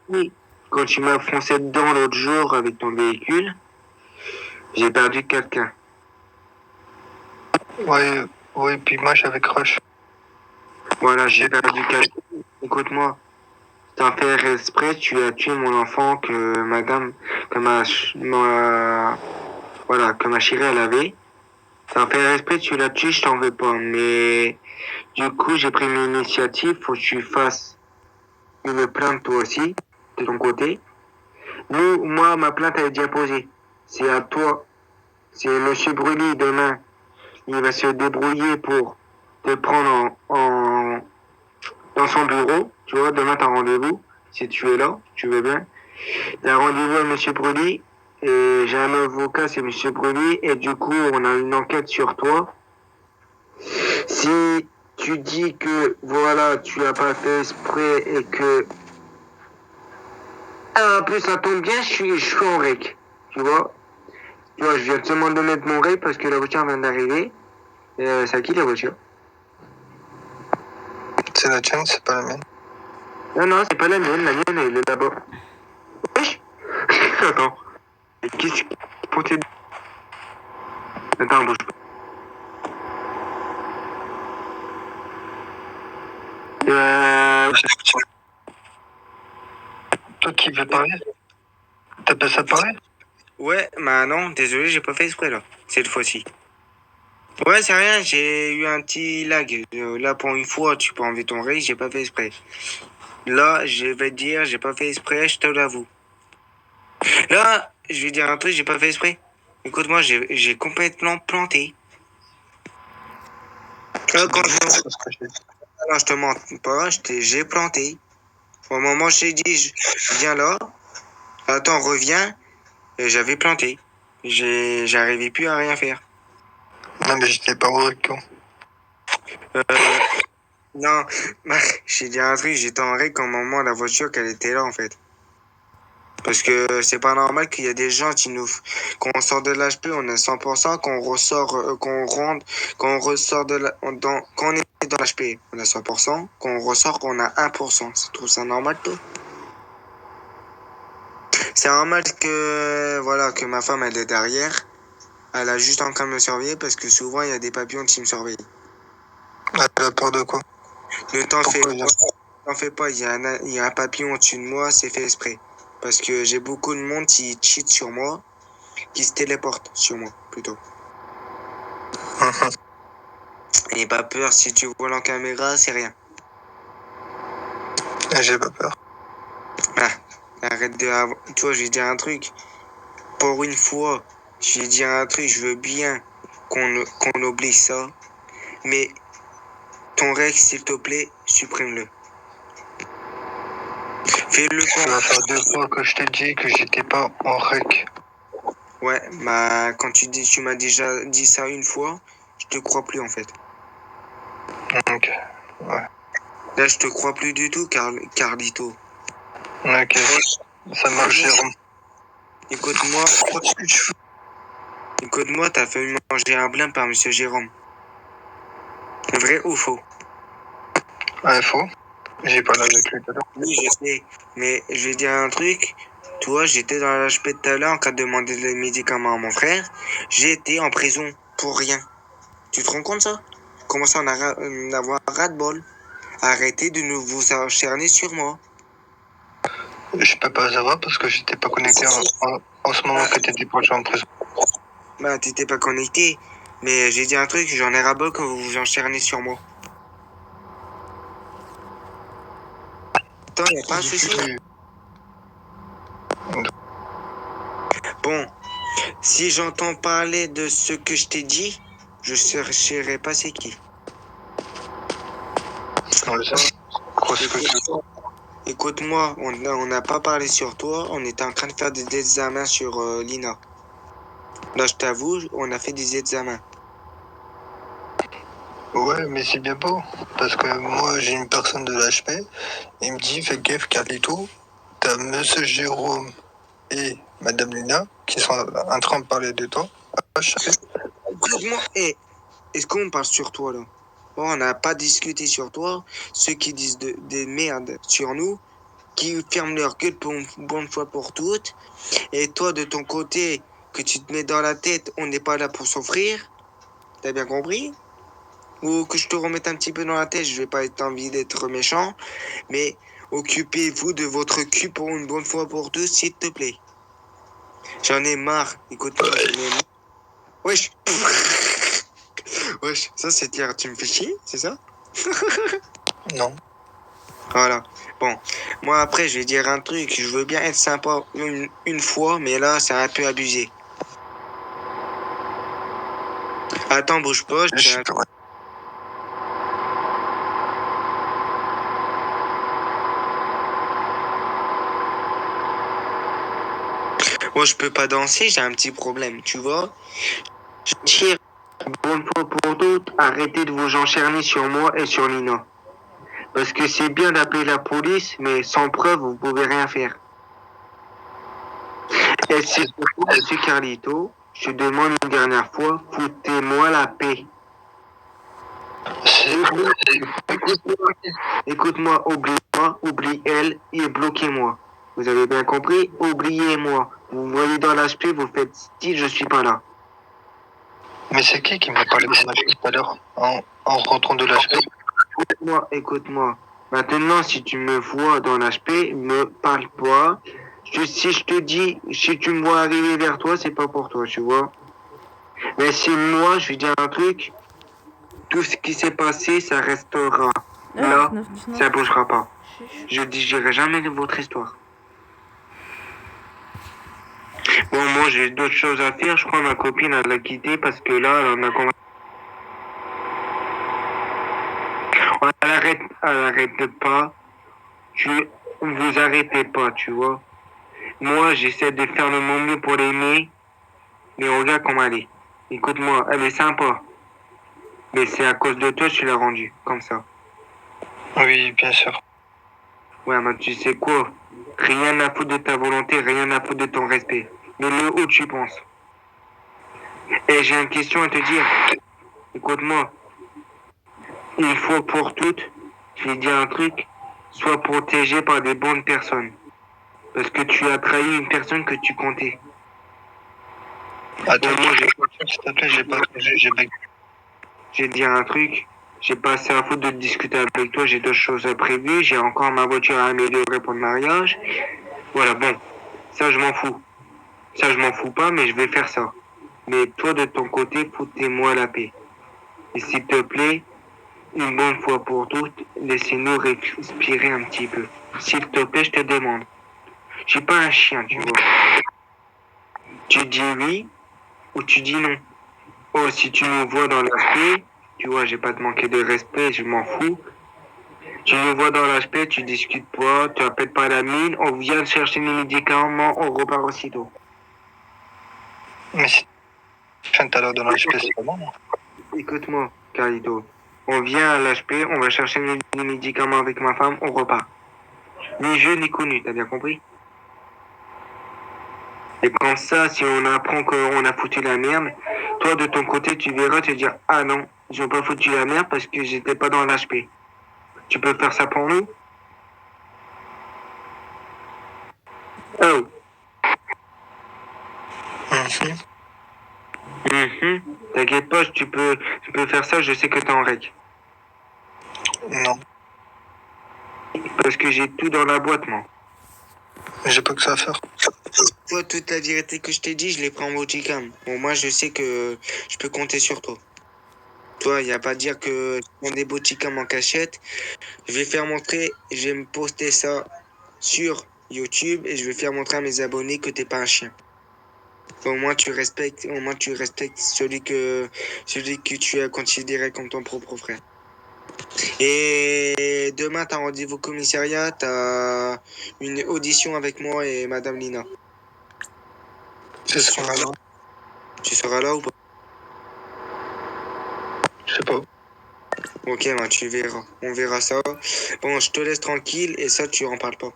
Oui. Quand tu m'as foncé dedans l'autre jour avec ton véhicule, j'ai perdu quelqu'un. Ouais, oui, puis moi j'avais crush. Voilà, j'ai perdu quelqu'un. Écoute-moi, sans faire exprès, tu as tué mon enfant que madame, voilà, que ma chérie elle avait. Sans faire exprès, tu l'as tué, je t'en veux pas. Mais du coup, j'ai pris une initiative, faut que tu fasses une plainte toi aussi, de ton côté. Moi, ma plainte elle est déjà posée. C'est à toi. C'est Monsieur Brûly demain. Il va se débrouiller pour te prendre dans son bureau. Tu vois, demain, t'as rendez-vous. Si tu es là, tu veux bien. T'as rendez-vous à Monsieur Brûly. Et j'ai un avocat, c'est Monsieur Brûly. Et du coup, on a une enquête sur toi. Si tu dis que, voilà, tu as pas fait exprès et que... Ah, en plus, ça tombe bien, je suis en rec. Tu vois? Tu vois, je viens seulement de mettre mon rec parce que la voiture vient d'arriver. C'est à qui la voiture? C'est la tienne, c'est pas la mienne. Non, non, c'est pas la mienne, elle est là-bas. Wesh. Attends. Qu'est-ce que... Attends, bouge pas. Toi qui veux parler, t'as pas ça parler? Ouais, bah non, désolé, j'ai pas fait exprès là, cette fois-ci. Ouais, c'est rien, j'ai eu un petit lag. Là, pour une fois, tu peux enlever ton rail, j'ai pas fait exprès. Là, je vais te dire, j'ai pas fait exprès, je te l'avoue. Là, je vais dire un truc, j'ai pas fait exprès. Écoute-moi, j'ai complètement planté. Quand non, je te mens pas, j'ai planté. Au moment où je t'ai dit, viens là, attends, reviens, et j'avais planté. J'arrivais plus à rien faire. Non, mais j'étais pas au rec. Euh, non, j'ai dit un truc, j'étais en règle au moment la voiture qu'elle était là en fait. Parce que c'est pas normal qu'il y a des gens qui nous, quand on sort de l'HP, on est 100%, quand on ressort, quand on rentre, quand on ressort quand on est dans l'HP, on a 100%, quand on ressort, on a 1%. Tu trouves ça normal, toi? C'est normal que, voilà, que ma femme, elle est derrière. Elle a juste en train de me surveiller parce que souvent, il y a des papillons qui me surveillent. Elle a peur de quoi? Ne t'en fais Pourquoi pas, t'en fais pas, il y a un papillon au-dessus de moi, c'est fait exprès. Parce que j'ai beaucoup de monde qui cheat sur moi, qui se téléporte sur moi, plutôt. Et pas peur, si tu vois en caméra, c'est rien. J'ai pas peur. Ah, arrête de... Tu vois, je vais dire un truc. Pour une fois, je vais dire un truc, je veux bien qu'on oublie ça. Mais ton règle, s'il te plaît, supprime-le. Fais-le Ça pas. va faire 2 fois que je t'ai dit que j'étais pas en rec. Ouais, bah, quand tu m'as déjà dit ça une fois, je te crois plus, en fait. Ok, ouais. Là, je te crois plus du tout, Carlito. Ok, ça marche, Jérôme. Écoute-moi, écoute-moi, t'as fait manger un blanc par Monsieur Jérôme. Vrai ou faux? Ouais, faux. J'ai parlé avec lui tout à l'heure. Oui, je sais. Mais je vais dire un truc. Toi, j'étais dans l'HP tout à l'heure en train de demander des médicaments à mon frère. J'ai été en prison pour rien. Tu te rends compte ça? Comment ça, on a avoir ras-de-bol? Arrêtez de nous vous acharner sur moi. Je peux pas savoir parce que j'étais pas connecté en ce moment que t'étais proche en prison. Bah, t'étais pas connecté. Mais j'ai dit un truc, j'en ai ras-bol que vous vous acharnez sur moi. Attends, y a pas un souci. Bon, si j'entends parler de ce que je t'ai dit, je chercherai pas c'est qui. On le sait. Quoi, ce que tu... Écoute-moi, on n'a pas parlé sur toi, on était en train de faire des examens sur Lina. Là, je t'avoue, on a fait des examens. Ouais, mais c'est bien beau. Parce que moi, j'ai une personne de l'HP. Il me dit, fais gaffe, Carlito. T'as Monsieur Jérôme et Madame Lina qui sont en train de parler de toi. Écoute-moi, est-ce qu'on parle sur toi là? Bon, on n'a pas discuté sur toi. Ceux qui disent des merdes sur nous, qui ferment leur gueule pour une bonne fois pour toutes. Et toi, de ton côté, que tu te mets dans la tête, on n'est pas là pour s'offrir. T'as bien compris? Ou que je te remette un petit peu dans la tête, je vais pas être envie d'être méchant, mais occupez-vous de votre cul pour une bonne fois pour toutes, s'il te plaît. J'en ai marre. Écoute-moi, j'en ai marre. Wesh. Wesh, ça c'est dire, tu me fais chier, c'est ça? Non. Voilà. Bon, moi après, je vais dire un truc. Je veux bien être sympa une fois, mais là, c'est un peu abusé. Attends, bouge pas. Je sais pas. Moi, je peux pas danser, j'ai un petit problème, tu vois. Je tire une bonne fois pour toutes. Arrêtez de vous encherner sur moi et sur Nina. Parce que c'est bien d'appeler la police, mais sans preuve, vous pouvez rien faire. Et c'est pour Monsieur Carlito, je te demande une dernière fois, foutez-moi la paix. Écoute-moi, écoute-moi, oublie-moi, oublie elle et bloquez-moi. Vous avez bien compris? Oubliez-moi. Vous voyez dans l'HP, vous faites style, je suis pas là. Mais c'est qui m'a parlé de l'HP tout à l'heure en rentrant de l'HP? Écoute-moi, écoute-moi. Maintenant, si tu me vois dans l'HP, me parle pas. Si je te dis, si tu me vois arriver vers toi, c'est pas pour toi, tu vois. Mais si moi, je vais dire un truc, tout ce qui s'est passé, ça restera. Là, ça bougera pas. Je dirai jamais de votre histoire. Bon, moi, j'ai d'autres choses à faire. Je crois que ma copine, elle l'a quitté parce que là, elle en a commencé. Elle arrête pas. Vous arrêtez pas, tu vois. Moi, j'essaie de faire le mon mieux pour l'aimer, mais regarde comment elle est. Écoute-moi, elle est sympa. Mais c'est à cause de toi que je l'ai rendue, comme ça. Oui, bien sûr. Ouais, mais tu sais quoi? Rien à foutre de ta volonté, rien à foutre de ton respect. Mais le où tu penses. Et j'ai une question à te dire. Écoute-moi, une fois pour toutes, je vais dire un truc. Sois protégé par des bonnes personnes. Parce que tu as trahi une personne que tu comptais. Attends, Et moi, s'il te plaît, j'ai pas. je vais te dire un truc. J'ai pas assez à foutre de discuter avec toi. J'ai d'autres choses à prévues. J'ai encore ma voiture à améliorer pour le mariage. Voilà, bon. Ça, je m'en fous. Ça, je m'en fous pas, mais je vais faire ça. Mais toi, de ton côté, foutez-moi la paix. Et s'il te plaît, une bonne fois pour toutes, laissez-nous respirer un petit peu. S'il te plaît, je te demande. Je suis pas un chien, tu vois. Tu dis oui ou tu dis non. Oh, si tu me vois dans l'aspect, tu vois, j'ai pas te manquer de respect, je m'en fous. Tu me vois dans l'aspect, tu discutes pas, tu appelles pas la mine, on vient chercher les médicaments, on repart aussitôt. Mais si tu viens tout à l'heure dans l'HP, c'est pas bon. Écoute-moi, Carlito. On vient à l'HP, on va chercher les médicaments avec ma femme, on repart. Ni vieux ni connu, t'as bien compris? Et comme ça, si on apprend qu'on a foutu la merde, toi de ton côté, tu verras te dire, ah non, j'ai pas foutu la merde parce que j'étais pas dans l'HP. Tu peux faire ça pour nous? Oh. Mhm. T'inquiète pas, tu peux faire ça, je sais que t'es en règle. Non, Parce que j'ai tout dans la boîte, moi. j'ai pas que ça à faire. Toi, toute la vérité que je t'ai dit, je l'ai pris en bodycam. Bon, moi, je sais que je peux compter sur toi. Toi, il n'y a pas à dire que je prends des bodycams en cachette. Je vais faire montrer, je vais me poster ça sur YouTube et je vais faire montrer à mes abonnés que t'es pas un chien. Au moins tu respectes celui que tu as considéré comme ton propre frère. Et demain, t'as rendez-vous au commissariat, t'as une audition avec moi et Madame Lina. C'est ce qu'on a là. Tu seras là ou pas? Je sais pas. Ok, bah, tu verras. On verra ça. Bon, je te laisse tranquille et ça, tu en parles pas.